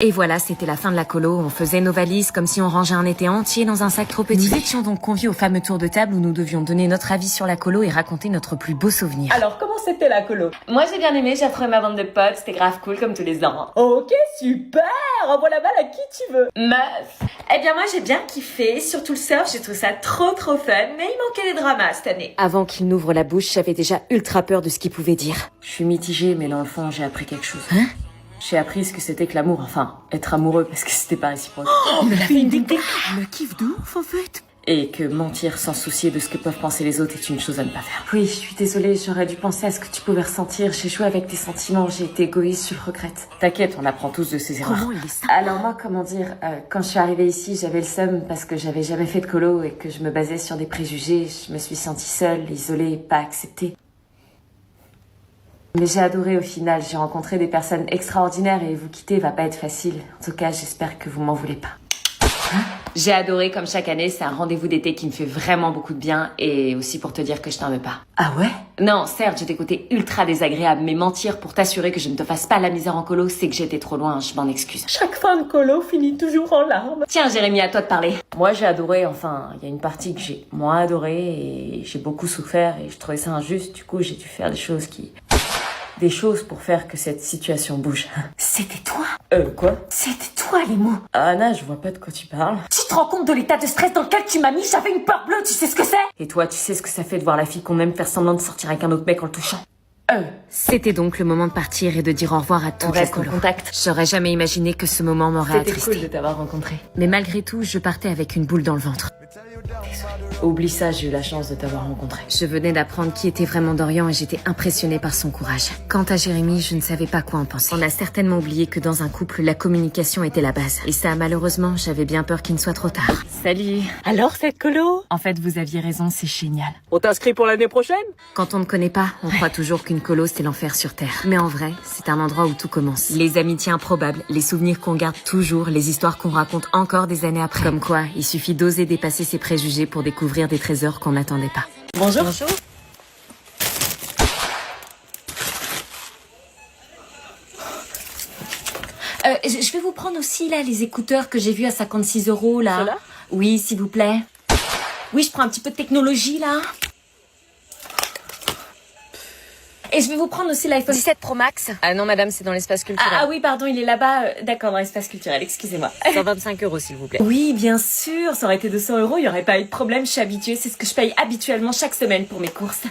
Et voilà, c'était la fin de la colo. On faisait nos valises comme si on rangeait un été entier dans un sac trop petit. Nous étions donc conviés au fameux tour de table où nous devions donner notre avis sur la colo et raconter notre plus beau souvenir. Alors, comment c'était la colo? Moi, j'ai bien aimé, j'ai retrouvé ma bande de potes, c'était grave cool comme tous les ans. Ok, super! Envoie la balle à qui tu veux. Meuf. Eh bien, moi, j'ai bien kiffé, surtout le surf, j'ai trouvé ça trop fun, mais il manquait les dramas cette année. Avant qu'il n'ouvre la bouche, j'avais déjà ultra peur de ce qu'il pouvait dire. Je suis mitigée, mais dans le fond, j'ai appris quelque chose. Hein? J'ai appris ce que c'était que l'amour, enfin, être amoureux, parce que c'était pas réciproque. Oh, on a fait une déclaration. On la kiffe de ouf, en fait. Et que mentir sans soucier de ce que peuvent penser les autres est une chose à ne pas faire. Oui, je suis désolée, j'aurais dû penser à ce que tu pouvais ressentir. J'ai joué avec tes sentiments, j'ai été égoïste, je le regrette. T'inquiète, on apprend tous de ses erreurs. Comment il est ça? Alors moi, comment dire, quand je suis arrivée ici, j'avais le seum parce que j'avais jamais fait de colo et que je me basais sur des préjugés. Je me suis sentie seule, isolée, pas acceptée. Mais j'ai adoré au final, j'ai rencontré des personnes extraordinaires et vous quitter va pas être facile. En tout cas, j'espère que vous m'en voulez pas. J'ai adoré, comme chaque année, c'est un rendez-vous d'été qui me fait vraiment beaucoup de bien et aussi pour te dire que je t'en veux pas. Ah ouais? Non, certes, j'ai des côtés ultra désagréables, mais mentir pour t'assurer que je ne te fasse pas la misère en colo, c'est que j'étais trop loin, je m'en excuse. Chaque fin de colo finit toujours en larmes. Tiens, Jérémy, à toi de parler. Moi, j'ai adoré, enfin, il y a une partie que j'ai moins adorée et j'ai beaucoup souffert et je trouvais ça injuste, du coup, j'ai dû faire des choses pour faire que cette situation bouge. C'était toi? Quoi? C'était toi, les mots. Anna, je vois pas de quoi tu parles. Tu te rends compte de l'état de stress dans lequel tu m'as mis? J'avais une peur bleue, tu sais ce que c'est? Et toi, tu sais ce que ça fait de voir la fille qu'on aime faire semblant de sortir avec un autre mec en le touchant? C'était donc le moment de partir et de dire au revoir à toute la colo. Contact. J'aurais jamais imaginé que ce moment m'aurait attristé. C'était cool de t'avoir rencontré. Mais malgré tout, je partais avec une boule dans le ventre. Oublie ça, j'ai eu la chance de t'avoir rencontré. Je venais d'apprendre qui était vraiment Dorian et j'étais impressionnée par son courage. Quant à Jérémy, je ne savais pas quoi en penser. On a certainement oublié que dans un couple, la communication était la base. Et ça, malheureusement, j'avais bien peur qu'il ne soit trop tard. Salut. Alors, cette colo? En fait, vous aviez raison, c'est génial. On t'inscrit pour l'année prochaine? Quand on ne connaît pas, on croit toujours qu'une colo, c'est l'enfer sur Terre. Mais en vrai, c'est un endroit où tout commence. Les amitiés improbables, les souvenirs qu'on garde toujours, les histoires qu'on raconte encore des années après. Comme quoi, il suffit d'oser dépasser ses préjugés pour découvrir des trésors qu'on n'attendait pas. Bonjour. Bonjour. Je vais vous prendre aussi là les écouteurs que j'ai vus à 56 € là. Ceux-là? Oui, s'il vous plaît. Oui, je prends un petit peu de technologie là. Et je vais vous prendre aussi l'iPhone 17 Pro Max. Ah non madame, c'est dans l'espace culturel. Ah oui, pardon, il est là-bas. D'accord, dans l'espace culturel, excusez-moi. 125 € s'il vous plaît. Oui, bien sûr, ça aurait été 200 €, il n'y aurait pas eu de problème, je suis habituée, c'est ce que je paye habituellement chaque semaine pour mes courses.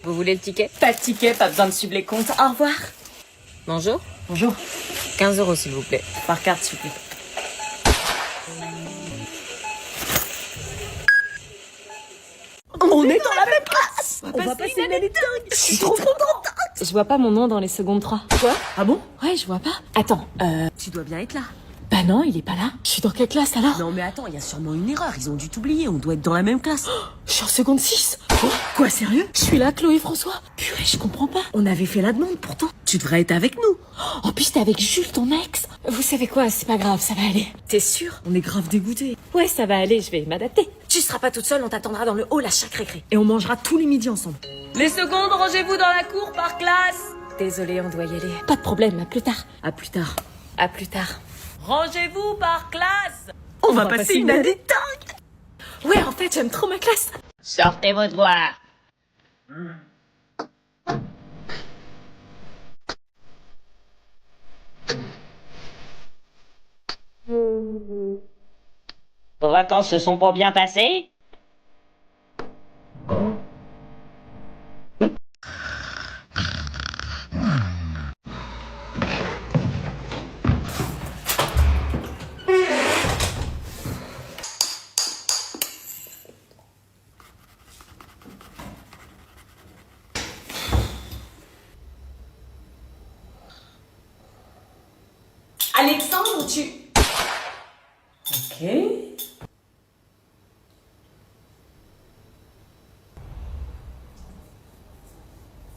Vous voulez le ticket? Pas de ticket, pas besoin de suivre les comptes, au revoir. Bonjour. Bonjour. 15 € s'il vous plaît. Par carte, s'il vous plaît. On est dans la même classe. On va passer une année dingue. Je suis trop contente. Je vois pas mon nom dans les secondes 3. Quoi? Ah bon? Ouais, je vois pas. Attends, Tu dois bien être là. bah non, il est pas là. Je suis dans quelle classe alors? Non mais attends, il y a sûrement une erreur, ils ont dû t'oublier, on doit être dans la même classe. Je suis en seconde 6. Quoi, sérieux? Je suis là, Chloé François. Purée, je comprends pas. On avait fait la demande pourtant. Tu devrais être avec nous. En plus, t'es avec Jules, ton ex. Vous savez quoi, c'est pas grave, ça va aller. T'es sûr? On est grave dégoûtés. Ouais, ça va aller, je vais m'adapter. Tu seras pas toute seule, on t'attendra dans le hall à chaque récré. Et on mangera tous les midis ensemble. Les secondes, rangez-vous dans la cour par classe. Désolée, on doit y aller. Pas de problème, à plus tard. À plus tard. À plus tard. Rangez-vous par classe. On va passer une année dingue. Ouais, en fait, j'aime trop ma classe. Sortez vos devoirs. Vos vacances se sont pas bien passées? Alexandre, tu... Ok.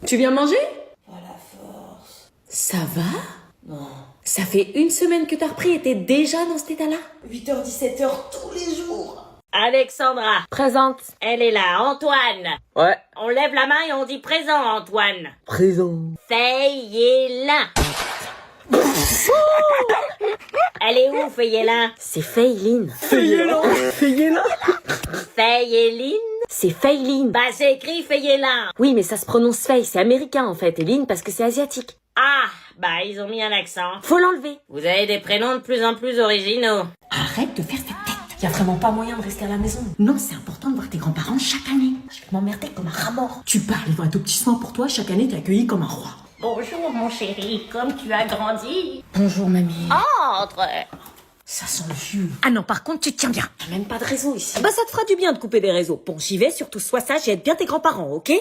Tu viens manger? Ça va? Non. Ça fait une semaine que t'as repris et t'es déjà dans cet état-là? 8h, 17h tous les jours. Alexandra, Présente. elle est là. Antoine, Ouais. on lève la main et on dit présent, Antoine. Présent. Fayez là. Elle est où, Feyelin? C'est Feiline. Feyelin. Feyelin? C'est Feiline. Bah, c'est écrit Feyelin. Oui, mais ça se prononce Fei, c'est américain en fait. Et Line parce que c'est asiatique. Ah, bah, ils ont mis un accent. Faut l'enlever. Vous avez des prénoms de plus en plus originaux. Arrête de faire cette tête. Y a vraiment pas moyen de rester à la maison. Non, c'est important de voir tes grands-parents chaque année. Je vais m'emmerder comme un rat mort. Tu parles, ils vont être au petit soin pour toi. Chaque année, t'es accueilli comme un roi. Bonjour, mon chéri, comme tu as grandi. Bonjour, mamie. Entre. Ça sent le vieux. Ah non, par contre, tu te tiens bien. Y'a même pas de réseau ici. Bah ça te fera du bien de couper des réseaux. Bon, j'y vais, surtout sois sage et aide bien tes grands-parents, ok?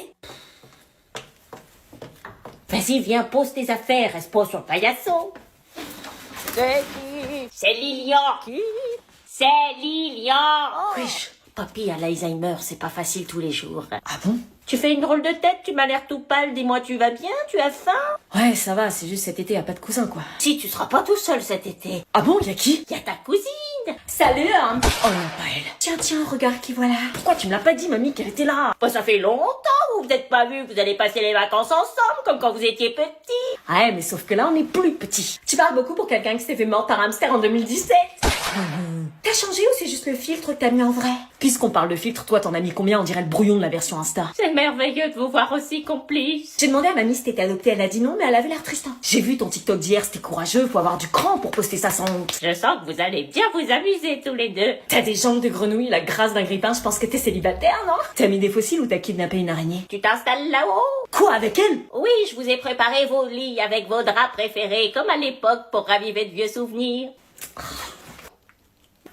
Vas-y, viens, pose tes affaires, reste pas sur le paillasson. C'est qui? C'est Lilian. Qui? C'est Lilian. Wesh, papy a l'Alzheimer, c'est pas facile tous les jours. Ah bon? Tu fais une drôle de tête, tu m'as l'air tout pâle, dis-moi, tu vas bien? Tu as faim? Ouais, ça va, c'est juste cet été, y a pas de cousin quoi. Si, tu seras pas tout seul cet été. Ah bon, y'a qui? Y a ta cousine. Salut, hein. Oh non, pas elle. Tiens, regarde qui voilà. Pourquoi tu me l'as pas dit, mamie, qu'elle était là? Bah, ça fait longtemps, vous vous êtes pas vus, vous allez passer les vacances ensemble, comme quand vous étiez petits. Ouais, mais sauf que là, on est plus petits. Tu parles beaucoup pour quelqu'un qui s'est fait mort par hamster en 2017. T'as changé ou c'est juste le filtre que t'as mis en vrai? Puisqu'on parle de filtre, toi t'en as mis combien? On dirait le brouillon de la version Insta. C'est merveilleux de vous voir aussi complice. J'ai demandé à mamie si t'étais adoptée, elle a dit non, mais elle avait l'air triste. J'ai vu ton TikTok d'hier, c'était courageux, faut avoir du cran pour poster ça sans honte. Je sens que vous allez bien vous amuser tous les deux. T'as des jambes de grenouille, la grâce d'un grippin, je pense que t'es célibataire, non? T'as mis des fossiles ou t'as kidnappé une araignée? Tu t'installes là-haut? Quoi, avec elle? Oui, je vous ai préparé vos lits avec vos draps préférés, comme à l'époque, pour raviver de vieux souvenirs.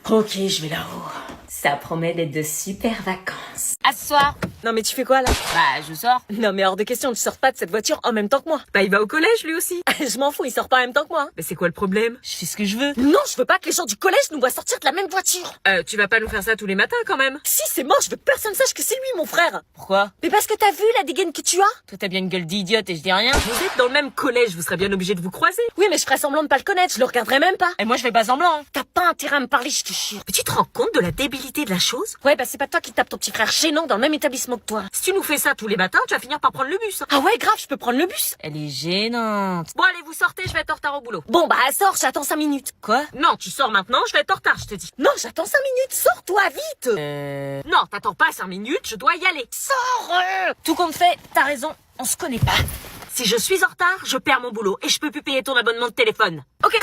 Ok, je vais là-haut. Ça promet d'être de super vacances. À ce soir. Non mais tu fais quoi là? Bah, je sors. Non mais hors de question, tu sors pas de cette voiture en même temps que moi. Bah il va au collège lui aussi. Je m'en fous, il sort pas en même temps que moi. Mais c'est quoi le problème? Je fais ce que je veux. Non, je veux pas que les gens du collège nous voient sortir de la même voiture. Tu vas pas nous faire ça tous les matins quand même? Si, c'est mort, je veux que personne sache que c'est lui mon frère. Pourquoi? Mais parce que t'as vu la dégaine que tu as? Toi t'as bien une gueule d'idiote et je dis rien. Vous êtes dans le même collège, vous serez bien obligés de vous croiser. Oui mais je ferais semblant de pas le connaître, je le regarderai même pas. Et moi je fais pas semblant. Hein. T'as pas intérêt à me parler, je te jure. Mais tu te rends compte de la débilité de la chose? Ouais, bah c'est pas toi qui tape ton petit frère gênant dans le même établissement que toi. Si tu nous fais ça tous les matins, tu vas finir par prendre le bus. Ah ouais, grave, je peux prendre le bus. Elle est gênante. Bon allez, vous sortez, je vais être en retard au boulot. Bon bah sors, j'attends 5 minutes. Quoi? Non, tu sors maintenant, je vais être en retard, je te dis. Non, j'attends 5 minutes, sors-toi vite. Non, t'attends pas 5 minutes, je dois y aller. Sors. Tout compte fait, t'as raison, on se connaît pas. Si je suis en retard, je perds mon boulot et je peux plus payer ton abonnement de téléphone. Ok.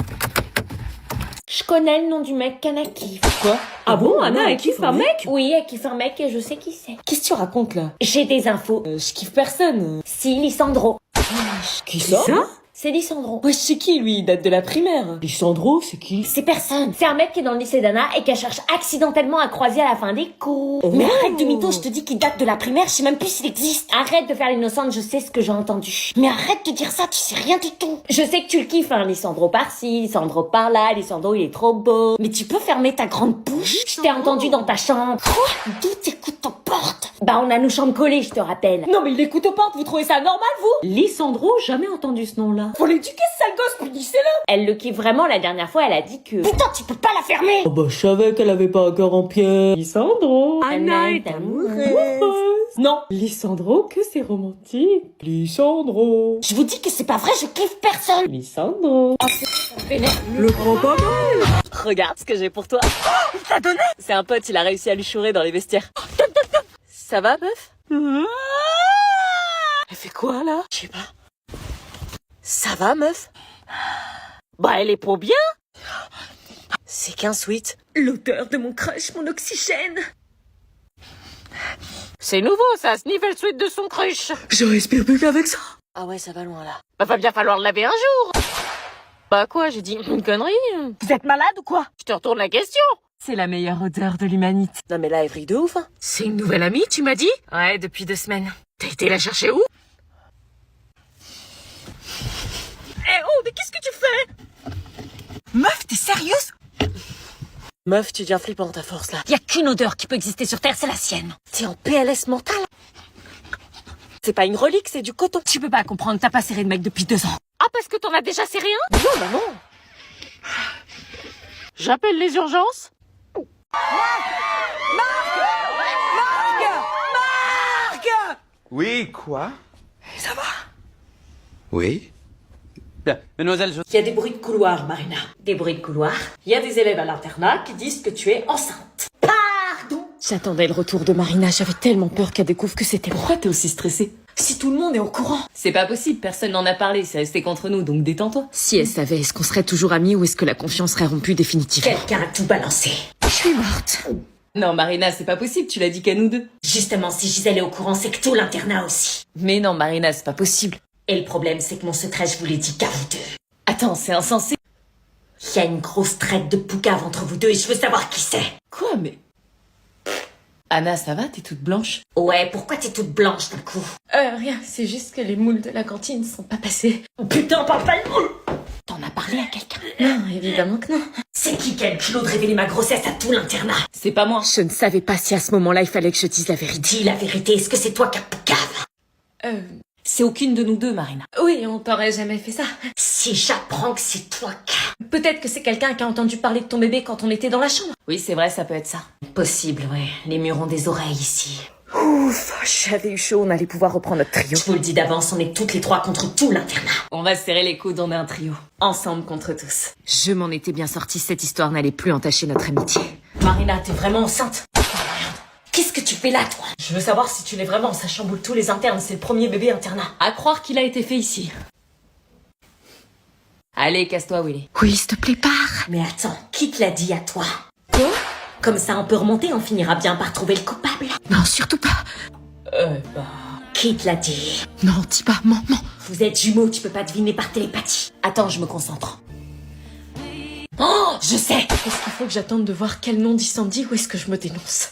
Je connais le nom du mec qu'Anna kiffe. Quoi? Ah bon, Anna, elle kiffe un mec? Oui, elle kiffe un mec et je sais qui c'est. Qu'est-ce que tu racontes là? J'ai des infos. Je kiffe personne. Si, Lissandro. Qui ça? C'est Lissandro. Ouais, c'est qui lui? Il date de la primaire. Lissandro, c'est qui? C'est personne. C'est un mec qui est dans le lycée d'Anna et qu'elle cherche accidentellement à croiser à la fin des cours. Oh. Mais arrête de mytho, je te dis qu'il date de la primaire, je sais même plus s'il existe. Arrête de faire l'innocente, je sais ce que j'ai entendu. Mais arrête de dire ça, tu sais rien du tout. Je sais que tu le kiffes, hein, Lissandro par-ci, Lissandro par-là, Lissandro il est trop beau. Mais tu peux fermer ta grande bouche? Je t'ai entendu dans ta chambre. Quoi? D'où t'écoutes aux portes? Bah on a nos chambres collées, je te rappelle. Non mais il écoute aux portes, vous trouvez ça normal vous? Lissandro, jamais entendu ce nom-là. Faut l'éduquer ce sale gosse, punissez-le. Elle le kiffe vraiment, la dernière fois elle a dit que... Putain, tu peux pas la fermer! Oh bah je savais qu'elle avait pas un cœur en pierre. Lissandro. Anna est amoureuse. Non. Lissandro, que c'est romantique. Lissandro. Je vous dis que c'est pas vrai, je kiffe personne. Lissandro. Le grand pas mal. Regarde ce que j'ai pour toi. Oh, il t'a donné? C'est un pote, il a réussi à lui chourer dans les vestiaires. Ça va, meuf? Elle fait quoi, là? Je sais pas. Ça va, meuf? Bah, elle est pour bien. C'est qu'un sweet. L'odeur de mon crush, mon oxygène. C'est nouveau ça, sniffer le sweat de son crush. Je respire plus qu'avec ça. Ah ouais, ça va loin, là. Bah va bien falloir le laver un jour. Bah quoi, j'ai dit une connerie? Vous êtes malade ou quoi? Je te retourne la question. C'est la meilleure odeur de l'humanité. Non mais là, elle brille de ouf, hein. C'est une nouvelle amie, tu m'as dit? Ouais, depuis 2 semaines. T'as été la chercher où? Eh oh, mais qu'est-ce que tu fais? Meuf, t'es sérieuse? Meuf, tu deviens flippante à force, là. Y a qu'une odeur qui peut exister sur Terre, c'est la sienne. T'es en PLS mental? C'est pas une relique, c'est du coton. Tu peux pas comprendre, t'as pas serré de mec depuis 2 ans. Ah parce que t'en as déjà serré un? Non, bah non. J'appelle les urgences. Oui, quoi? Ça va? Oui? Mademoiselle, Il y a des bruits de couloir, Marina. Des bruits de couloir. Il y a des élèves à l'internat qui disent que tu es enceinte. Pardon. J'attendais le retour de Marina, j'avais tellement peur qu'elle découvre que c'était moi. Pourquoi t'es aussi stressée? Si tout le monde est au courant. C'est pas possible, personne n'en a parlé, c'est resté contre nous, donc détends-toi. Si elle savait, est-ce qu'on serait toujours amis ou est-ce que la confiance serait rompue définitivement? Quelqu'un a tout balancé. Je suis morte. Non, Marina, c'est pas possible, tu l'as dit qu'à nous deux. Justement, si Gisèle est au courant, c'est que tout l'internat aussi. Mais non, Marina, c'est pas possible. Et le problème, c'est que mon secret, je vous l'ai dit qu'à vous deux. Attends, c'est insensé. Il y a une grosse traite de poucave entre vous deux et je veux savoir qui c'est. Quoi, mais... Anna, ça va? T'es toute blanche? Ouais, pourquoi t'es toute blanche d'un coup? Rien, c'est juste que les moules de la cantine sont pas passés. Oh putain, parle pas de moule. T'en as parlé à quelqu'un? Non, évidemment que non. C'est qui a le culot de révéler ma grossesse à tout l'internat? C'est pas moi. Je ne savais pas si à ce moment-là il fallait que je dise la vérité. Dis la vérité, est-ce que c'est toi qui as poucave? C'est aucune de nous deux, Marina. Oui, on t'aurait jamais fait ça. Si j'apprends que c'est toi qui as... Peut-être que c'est quelqu'un qui a entendu parler de ton bébé quand on était dans la chambre. Oui, c'est vrai, ça peut être ça. Possible, ouais. Les murs ont des oreilles ici. Ouf, j'avais eu chaud, on allait pouvoir reprendre notre trio. Je vous le dis d'avance, on est toutes les trois contre tout l'internat. On va se serrer les coudes, on est un trio. Ensemble contre tous. Je m'en étais bien sortie, cette histoire n'allait plus entacher notre amitié. Marina, t'es vraiment enceinte? Qu'est-ce que tu fais là, toi? Je veux savoir si tu l'es vraiment, ça chamboule tous les internes, c'est le premier bébé internat. À croire qu'il a été fait ici. Allez, casse-toi, Willy. Oui, s'il te plaît, pars. Mais attends, qui te l'a dit à toi? Quoi? Comme ça, on peut remonter, on finira bien par trouver le coupable. Non, surtout pas. Qui te l'a dit? Non, dis pas, mens. Vous êtes jumeaux, tu peux pas deviner par télépathie. Attends, je me concentre. Oh, je sais! Est-ce qu'il faut que j'attende de voir quel nom dit Sandy ou est-ce que je me dénonce?